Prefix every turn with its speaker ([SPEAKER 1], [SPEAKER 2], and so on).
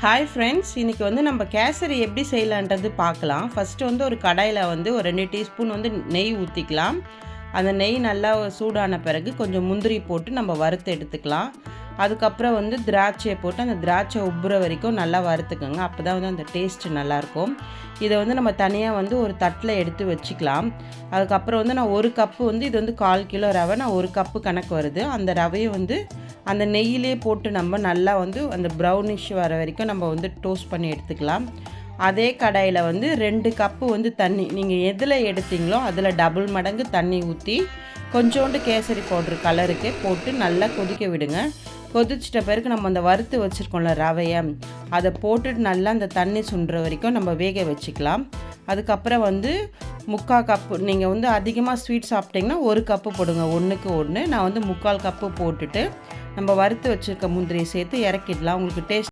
[SPEAKER 1] Hi friends, இன்றைக்கி வந்து நம்ம கேசரி எப்படி செய்யலான்றது பார்க்கலாம். ஃபஸ்ட்டு வந்து ஒரு கடாயில் வந்து ஒரு 2 டீஸ்பூன் வந்து நெய் ஊற்றிக்கலாம். அந்த நெய் நல்லா சூடான பிறகு கொஞ்சம் முந்திரி போட்டு நம்ம வறுத்து எடுத்துக்கலாம். அதுக்கப்புறம் வந்து திராட்சையை போட்டு அந்த திராட்சை உப்புற வரைக்கும் நல்லா வறுத்துக்கோங்க. அப்போ தான் வந்து அந்த டேஸ்ட்டு நல்லாயிருக்கும். இதை வந்து நம்ம தனியாக வந்து ஒரு தட்டில் எடுத்து வச்சுக்கலாம். அதுக்கப்புறம் வந்து நான் 1 கப்பு வந்து இது வந்து 1/4 கிலோ ரவை, நான் 1 கப்பு கணக்கு வருது. அந்த ரவையை வந்து அந்த நெய்யிலே போட்டு நம்ம நல்லா வந்து அந்த ப்ரௌனிஷ் வர வரைக்கும் நம்ம வந்து டோஸ்ட் பண்ணி எடுத்துக்கலாம். அதே கடாயில் வந்து 2 கப்பு வந்து தண்ணி, நீங்கள் எதில் எடுத்தீங்களோ அதில் டபுள் மடங்கு தண்ணி ஊற்றி கொஞ்சோண்டு கேசரி பவுட்ரு கலருக்கு போட்டு நல்லா கொதிக்க விடுங்க. கொதிச்சிட்ட பிறகு நம்ம அந்த வறுத்து வச்சுருக்கோம்ல ரவையை, அதை போட்டுட்டு நல்லா அந்த தண்ணி சுண்டுற வரைக்கும் நம்ம வேக வச்சுக்கலாம். அதுக்கப்புறம் வந்து 3/4 கப்பு, நீங்கள் வந்து அதிகமாக ஸ்வீட் சாப்பிட்டிங்கன்னா 1 கப்பு போடுங்க, 1க்கு 1. நான் வந்து 3/4 கப்பு போட்டுட்டு நம்ம வறுத்து வச்சுருக்க முந்திரியை சேர்த்து இறக்கிடலாம். உங்களுக்கு டேஸ்ட்